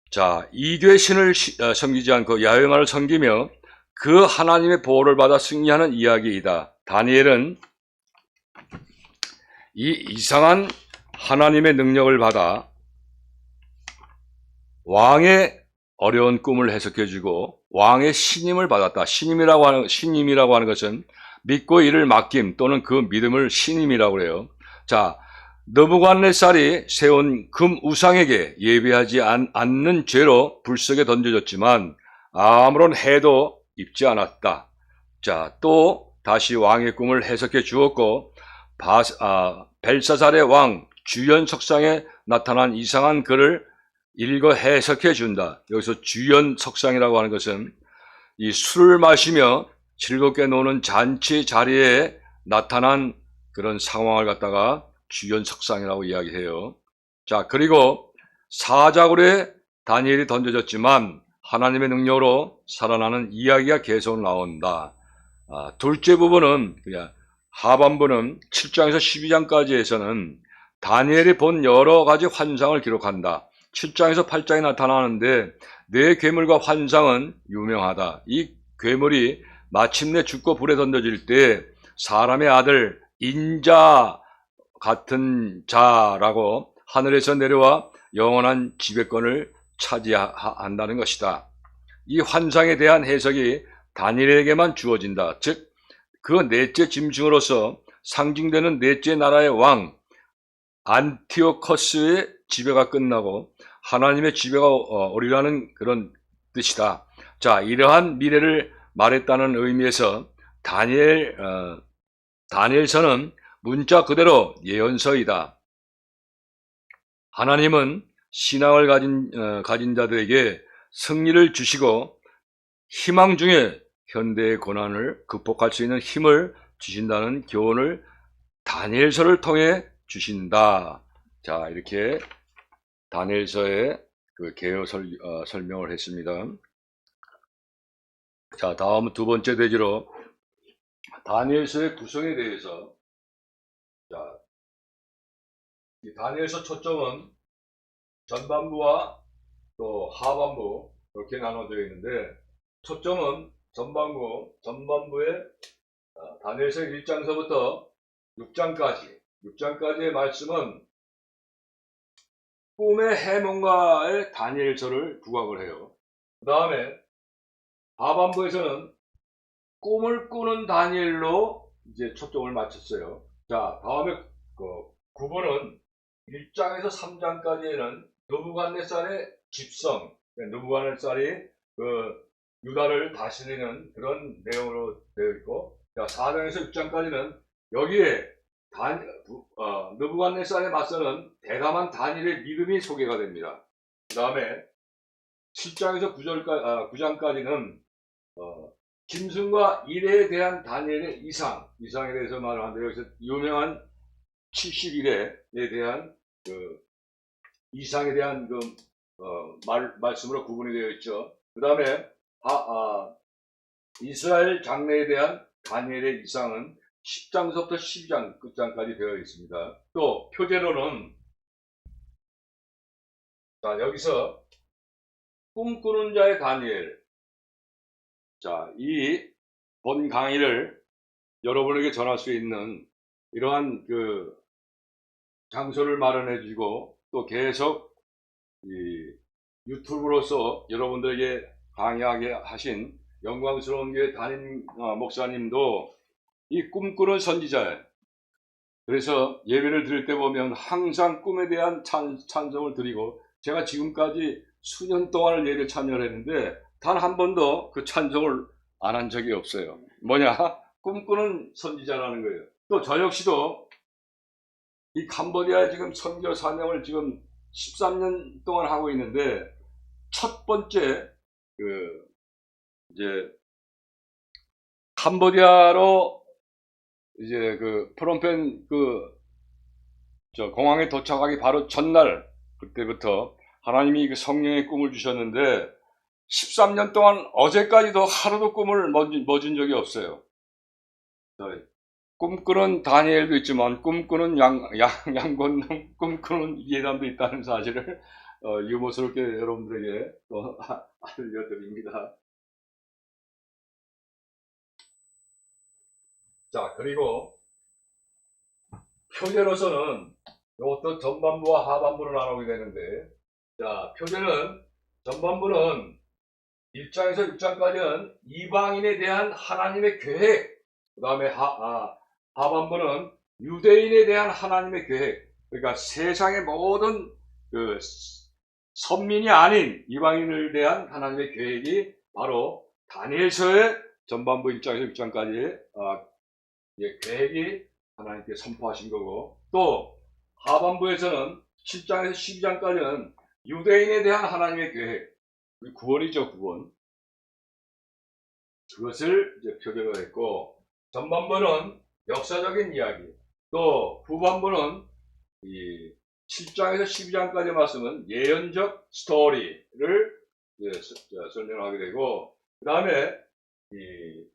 자, 이교의 신을 섬기지 않고 야훼만을 섬기며 그 하나님의 보호를 받아 승리하는 이야기이다. 다니엘은 이 이상한 하나님의 능력을 받아 왕의 어려운 꿈을 해석해주고 왕의 신임을 받았다. 신임이라고 하는 것은 믿고 이를 맡김 또는 그 믿음을 신임이라고 해요. 자, 느부갓네살이 세운 금 우상에게 예배하지 않는 죄로 불속에 던져졌지만 아무런 해도 입지 않았다. 자, 또 다시 왕의 꿈을 해석해 주었고, 벨사살의 왕 주연석상에 나타난 이상한 글을 읽어 해석해 준다. 여기서 주연석상이라고 하는 것은 이 술을 마시며 즐겁게 노는 잔치 자리에 나타난 그런 상황을 갖다가 주연석상이라고 이야기해요. 자, 그리고 사자굴에 다니엘이 던져졌지만 하나님의 능력으로 살아나는 이야기가 계속 나온다. 둘째 부분은 그냥 하반부는 7장에서 12장까지에서는 다니엘이 본 여러 가지 환상을 기록한다. 7장에서 8장에 나타나는데 네 괴물과 환상은 유명하다. 이 괴물이 마침내 죽고 불에 던져질 때 사람의 아들 인자 같은 자라고 하늘에서 내려와 영원한 지배권을 차지한다는 것이다. 이 환상에 대한 해석이 다니엘에게만 주어진다. 즉 그 넷째 짐승으로서 상징되는 넷째 나라의 왕 안티오커스의 지배가 끝나고 하나님의 지배가 오리라는 그런 뜻이다. 자, 이러한 미래를 말했다는 의미에서 다니엘서는 문자 그대로 예언서이다. 하나님은 신앙을 가진 자들에게 승리를 주시고 희망 중에 현대의 고난을 극복할 수 있는 힘을 주신다는 교훈을 다니엘서를 통해 주신다. 자, 이렇게 다니엘서의 그 개요 설명을 했습니다. 자, 다음은 두 번째 대지로 다니엘서의 구성에 대해서. 자, 이 다니엘서 초점은 전반부와 또 하반부 이렇게 나눠져 있는데, 초점은 전반부에 다니엘서 1장서부터 6장까지의 말씀은 꿈의 해몽가의 다니엘서를 부각을 해요. 그 다음에 하반부에서는 꿈을 꾸는 다니엘로 이제 초점을 맞췄어요. 자, 다음에 그 9번은 1장에서 3장까지에는 느부갓네살의 집성, 느부갓네살이 그 유다를 다스리는 그런 내용으로 되어 있고, 자, 4장에서 6장까지는 여기에 느부갓네살에 맞서는 대담한 다니엘의 믿음이 소개가 됩니다. 그 다음에 7장에서 9장까지는 짐승과 일에 대한 다니엘의 이상에 대해서 말을 하는데, 여기서 유명한 71회에 대한 그 이상에 대한 그 말씀으로 구분이 되어 있죠. 그 다음에 이스라엘 장래에 대한 다니엘의 이상은 10장서부터 12장 끝장까지 되어 있습니다. 또 표제로는, 자, 여기서 꿈꾸는 자의 다니엘. 자, 이 본 강의를 여러분에게 전할 수 있는 이러한 그 장소를 마련해 주시고, 또 계속 이 유튜브로서 여러분들에게 강의하게 하신 영광스러운 교회 담임 목사님도 이 꿈꾸는 선지자예요. 그래서 예배를 드릴 때 보면 항상 꿈에 대한 찬송을 드리고, 제가 지금까지 수년 동안을 예배 참여를 했는데 단 한 번도 그 찬송을 안 한 적이 없어요. 뭐냐? 꿈꾸는 선지자라는 거예요. 또 저 역시도 이 캄보디아에 지금 선교 사명을 지금 13년 동안 하고 있는데, 첫 번째 이제 캄보디아로 이제 그 프놈펜 공항에 도착하기 바로 전날, 그때부터 하나님이 그 성령의 꿈을 주셨는데 13년 동안 어제까지도 하루도 꿈을 꿔준 적이 없어요. 꿈꾸는 다니엘도 있지만 꿈꾸는 양곤남, 꿈꾸는 예담도 있다는 사실을 유머스럽게 여러분들에게 또 알려드립니다. 자, 그리고 표제로서는 이것도 전반부와 하반부로 나누게 되는데, 자, 표제는 전반부는 1장에서 6장까지는 이방인에 대한 하나님의 계획, 그 다음에 하반부는 유대인에 대한 하나님의 계획, 그러니까 세상의 모든 그 선민이 아닌 이방인을 대한 하나님의 계획이 바로 다니엘서의 전반부 1장에서 6장까지 계획이 하나님께 선포하신 거고, 또 하반부에서는 7장에서 12장까지는 유대인에 대한 하나님의 계획, 구원이죠, 구원. 그것을 이제 표적을 했고, 전반부는 역사적인 이야기, 또 후반부는 이 7장에서 12장까지 말씀은 예언적 스토리를 설명하게 되고, 그 다음에 이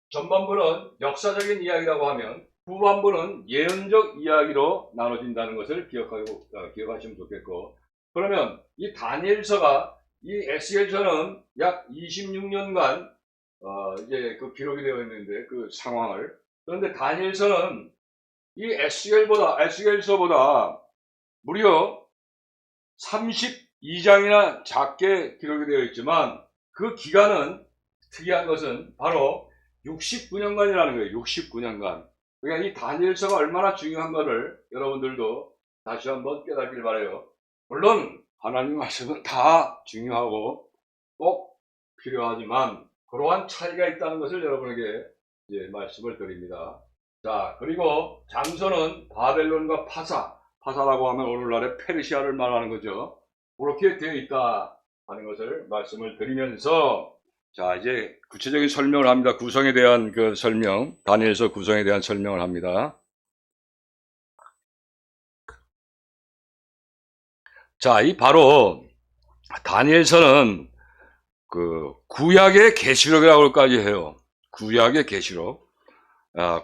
전반부는 역사적인 이야기라고 하면 후반부는 예언적 이야기로 나눠진다는 것을 기억하시면 좋겠고, 그러면 이 다니엘서가 이 에스겔서는 약 26년간 이제 그 기록이 되어 있는데 그 상황을, 그런데 다니엘서는 이 에스겔서보다 무려 32장이나 작게 기록이 되어 있지만 그 기간은 특이한 것은 바로 69년간이라는 거예요. 69년간. 그러니까 이 다니엘서가 얼마나 중요한가를 여러분들도 다시 한번 깨닫길 바라요. 물론 하나님 말씀은 다 중요하고 꼭 필요하지만 그러한 차이가 있다는 것을 여러분에게 이제 말씀을 드립니다. 자, 그리고 장소는 바벨론과 파사라고 하면 오늘날의 페르시아를 말하는 거죠. 그렇게 되어 있다 하는 것을 말씀을 드리면서, 자, 이제 구체적인 설명을 합니다. 구성에 대한 그 설명, 다니엘서 구성에 대한 설명을 합니다. 자, 이 바로 다니엘서는 그 구약의 계시록이라고까지 해요. 구약의 계시록.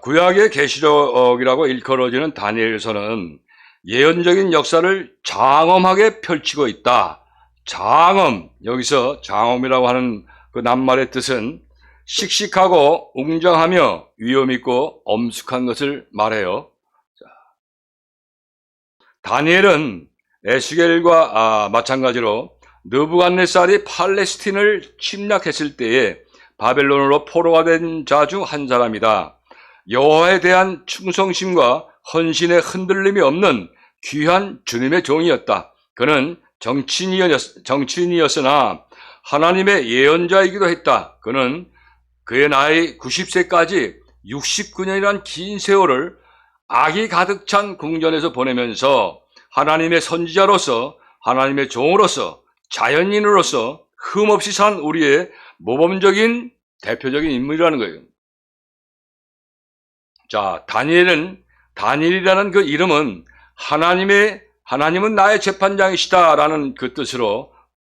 구약의 계시록이라고 일컬어지는 다니엘서는 예언적인 역사를 장엄하게 펼치고 있다. 장엄, 여기서 장엄이라고 하는 그 낱말의 뜻은 씩씩하고 웅장하며 위험있고 엄숙한 것을 말해요. 다니엘은 에스겔과 마찬가지로 느부갓네살이 팔레스틴을 침략했을 때에 바벨론으로 포로가 된 자 중 한 사람이다. 여호와에 대한 충성심과 헌신에 흔들림이 없는 귀한 주님의 종이었다. 그는 정치인이었으나 하나님의 예언자이기도 했다. 그는 그의 나이 90세까지 69년이란 긴 세월을 악이 가득 찬 궁전에서 보내면서 하나님의 선지자로서, 하나님의 종으로서, 자연인으로서 흠없이 산 우리의 모범적인 대표적인 인물이라는 거예요. 자, 다니엘이라는 그 이름은 하나님은 나의 재판장이시다 라는 그 뜻으로,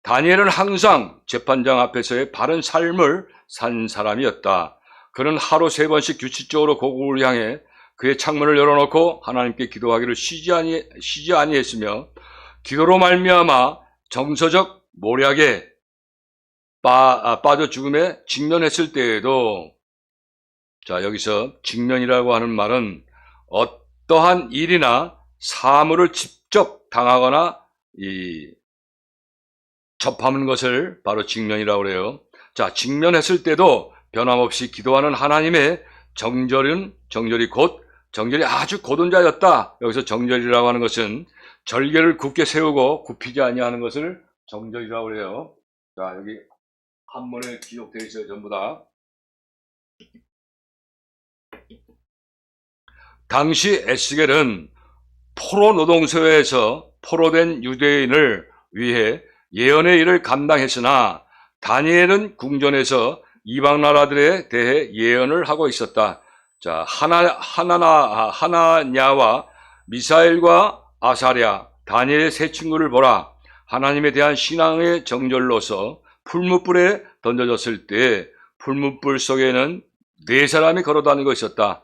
다니엘은 항상 재판장 앞에서의 바른 삶을 산 사람이었다. 그는 하루 3번씩 규칙적으로 고국을 향해 그의 창문을 열어놓고 하나님께 기도하기를 쉬지 아니했으며, 기도로 말미암아 정서적 모략에 빠져 죽음에 직면했을 때에도, 자, 여기서 직면이라고 하는 말은 어떠한 일이나 사물을 직접 당하거나 접하는 것을 바로 직면이라고 그래요. 자, 직면했을 때도 변함없이 기도하는 하나님의 정절이 아주 고돈자였다. 여기서 정절이라고 하는 것은 절개를 굳게 세우고 굽히지 아니하는 것을 정절이라고 그래요. 자, 여기 한문에 기록되어 있어요. 전부 다. 당시 에스겔은 포로 노동소에서 포로된 유대인을 위해 예언의 일을 감당했으나 다니엘은 궁전에서 이방 나라들에 대해 예언을 하고 있었다. 자, 하나냐와 미사엘과 아사랴, 다니엘의 세 친구를 보라. 하나님에 대한 신앙의 정절로서 풀무불에 던져졌을 때 풀무불 속에는 4사람이 걸어다니고 있었다.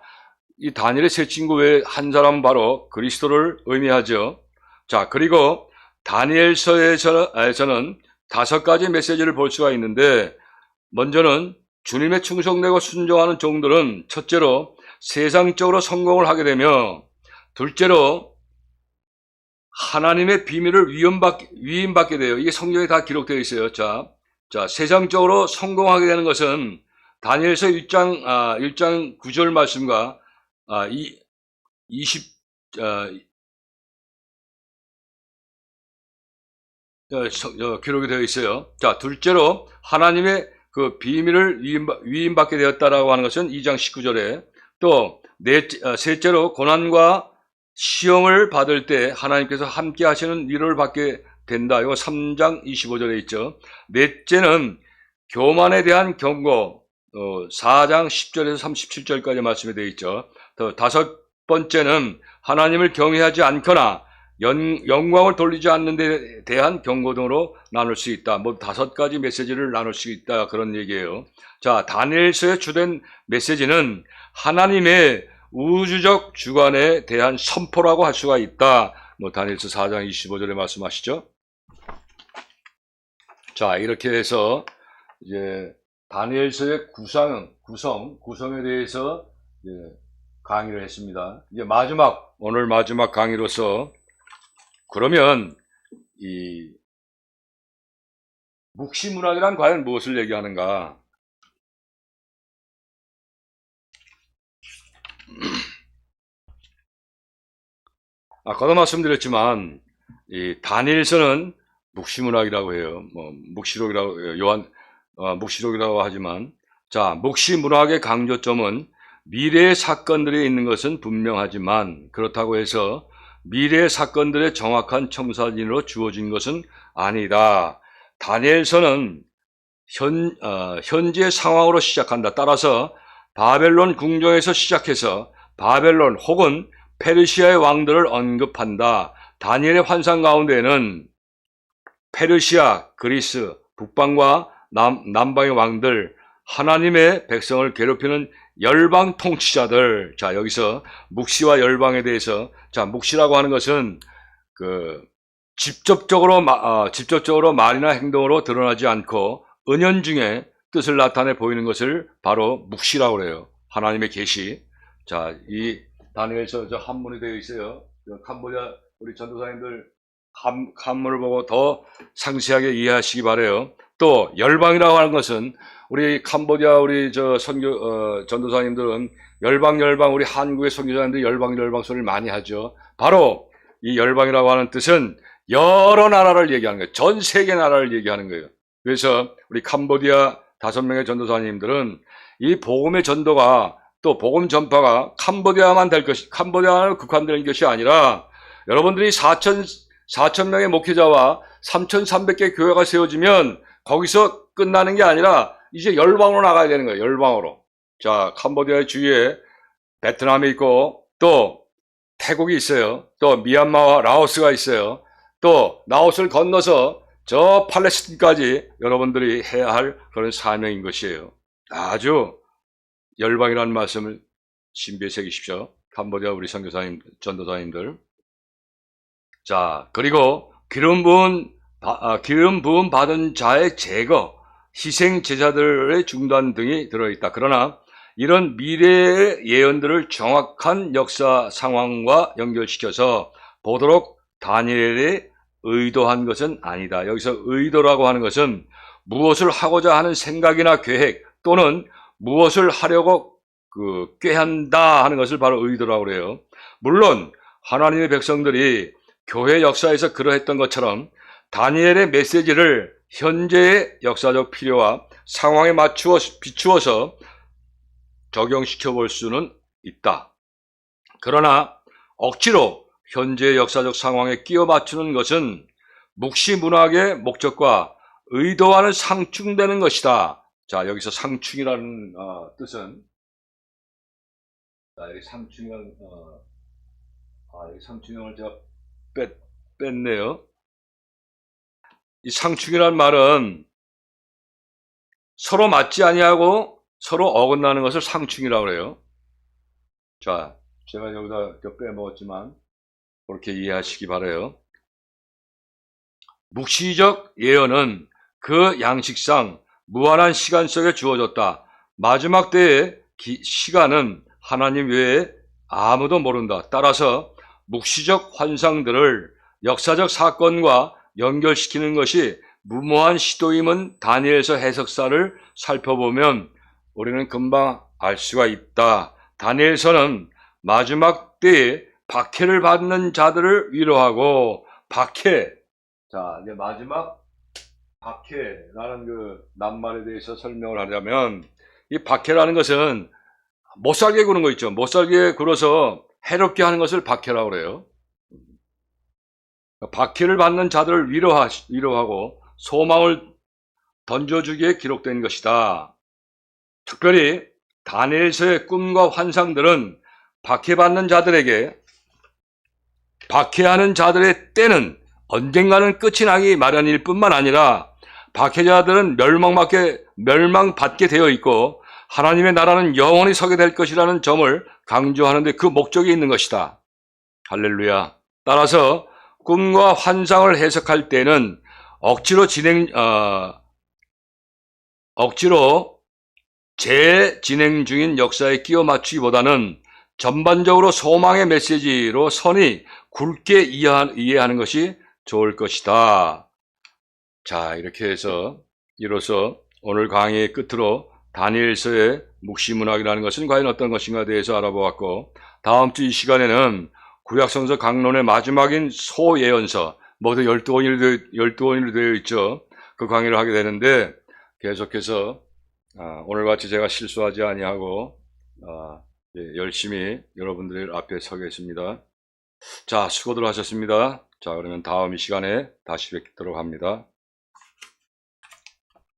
이 다니엘의 세 친구 외에 한 사람은 바로 그리스도를 의미하죠. 자, 그리고 다니엘서에서는 5가지 메시지를 볼 수가 있는데, 먼저는 주님의 충성되고 순종하는 종들은 첫째로 세상적으로 성공을 하게 되며, 둘째로 하나님의 비밀을 위임받게 돼요. 이게 성경에 다 기록되어 있어요. 자, 세상적으로 성공하게 되는 것은 다니엘서 1장 9절 말씀과 20 기록이 되어 있어요. 자, 둘째로 하나님의 그 비밀을 위임받게 되었다라고 하는 것은 2장 19절에 또 셋째로 고난과 시험을 받을 때 하나님께서 함께 하시는 위로를 받게 된다. 이거 3장 25절에 있죠. 넷째는 교만에 대한 경고 4장 10절에서 37절까지 말씀이 되어 있죠. 또 다섯 번째는 하나님을 경외하지 않거나 영광을 돌리지 않는 데 대한 경고 등으로 나눌 수 있다. 뭐 5가지 메시지를 나눌 수 있다. 그런 얘기예요. 자, 다니엘서의 주된 메시지는 하나님의 우주적 주관에 대한 선포라고 할 수가 있다. 뭐 다니엘서 4장 25절에 말씀하시죠. 자, 이렇게 해서 이제 다니엘서의 구성에 대해서 이제 강의를 했습니다. 이제 오늘 마지막 강의로서 그러면 이 묵시문학이란 과연 무엇을 얘기하는가? 아까도 말씀드렸지만 이 다니엘서는 묵시문학이라고 해요. 뭐 묵시록이라고 묵시록이라고 하지만 자, 묵시문학의 강조점은 미래의 사건들이 있는 것은 분명하지만 그렇다고 해서 미래의 사건들의 정확한 첨사진으로 주어진 것은 아니다. 다니엘서는 현재 상황으로 시작한다. 따라서 바벨론 궁정에서 시작해서 바벨론 혹은 페르시아의 왕들을 언급한다. 다니엘의 환상 가운데는 페르시아, 그리스, 북방과 남방의 왕들, 하나님의 백성을 괴롭히는 열방 통치자들. 자, 여기서 묵시와 열방에 대해서, 자, 묵시라고 하는 것은 직접적으로 말이나 행동으로 드러나지 않고 은연중에 뜻을 나타내 보이는 것을 바로 묵시라고 그래요. 하나님의 계시. 자, 이 다니엘서 저 한문이 되어 있어요. 캄보디아 우리 전도사님들 한문을 보고 더 상세하게 이해하시기 바래요. 또 열방이라고 하는 것은 우리 캄보디아 우리 저 전도사님들은 열방 우리 한국의 선교사님들이 열방 소리를 많이 하죠. 바로 이 열방이라고 하는 뜻은 여러 나라를 얘기하는 거예요. 전 세계 나라를 얘기하는 거예요. 그래서 우리 캄보디아 5명의 전도사님들은 이 복음의 전도가 또 복음 전파가 캄보디아만 캄보디아만 국한되는 것이 아니라 여러분들이 4천 명의 목회자와 3,300개 교회가 세워지면 거기서 끝나는 게 아니라 이제 열방으로 나가야 되는 거예요. 열방으로. 자, 캄보디아의 주위에 베트남이 있고 또 태국이 있어요. 또 미얀마와 라오스가 있어요. 또 라오스를 건너서 저 팔레스틴까지 여러분들이 해야 할 그런 사명인 것이에요. 아주 열방이라는 말씀을 신비에 새기십시오. 캄보디아 우리 선교사님, 전도사님들. 자, 그리고 기름 부음 받은 자의 제거, 희생 제자들의 중단 등이 들어있다. 그러나 이런 미래의 예언들을 정확한 역사 상황과 연결시켜서 보도록 다니엘이 의도한 것은 아니다. 여기서 의도라고 하는 것은 무엇을 하고자 하는 생각이나 계획 또는 무엇을 하려고 꾀한다 하는 것을 바로 의도라고 그래요. 물론 하나님의 백성들이 교회 역사에서 그러했던 것처럼 다니엘의 메시지를 현재의 역사적 필요와 상황에 비추어서 적용시켜 볼 수는 있다. 그러나 억지로 현재의 역사적 상황에 끼워 맞추는 것은 묵시 문학의 목적과 의도와는 상충되는 것이다. 자, 여기서 상충이라는 뜻은 여기 상충이라는 여기 상충형을 제가 뺐네요. 이 상충이라는 말은 서로 맞지 아니하고 서로 어긋나는 것을 상충이라고 그래요. 자, 제가 여기다 빼먹었지만 그렇게 이해하시기 바라요. 묵시적 예언은 그 양식상 무한한 시간 속에 주어졌다. 마지막 때의 시간은 하나님 외에 아무도 모른다. 따라서 묵시적 환상들을 역사적 사건과 연결시키는 것이 무모한 시도임은 다니엘서 해석사를 살펴보면 우리는 금방 알 수가 있다. 다니엘서는 마지막 때에 박해를 받는 자들을 위로하고 자, 이제 마지막 박해라는 그 낱말에 대해서 설명을 하자면, 이 박해라는 것은 못살게 구는 거 있죠. 못살게 굴어서 해롭게 하는 것을 박해라고 그래요. 박해를 받는 자들을 위로하고 소망을 던져주기에 기록된 것이다. 특별히 다니엘서의 꿈과 환상들은 박해받는 자들에게, 박해하는 자들의 때는 언젠가는 끝이 나기 마련일 뿐만 아니라 박해자들은 멸망받게 되어 있고 하나님의 나라는 영원히 서게 될 것이라는 점을 강조하는 데 그 목적이 있는 것이다. 할렐루야. 따라서 꿈과 환상을 해석할 때는 억지로 재진행 중인 역사에 끼워 맞추기보다는 전반적으로 소망의 메시지로 선이 굵게 이해하는 것이 좋을 것이다. 자, 이렇게 해서 이로써 오늘 강의의 끝으로 다니엘서의 묵시문학이라는 것은 과연 어떤 것인가에 대해서 알아보았고, 다음 주 이 시간에는 구약성서 강론의 마지막인 소예언서, 모두 12권으로 되어 있죠. 그 강의를 하게 되는데, 계속해서 오늘같이 제가 실수하지 아니하고 열심히 여러분들 앞에 서겠습니다. 자, 수고들 하셨습니다. 자, 그러면 다음 이 시간에 다시 뵙도록 합니다.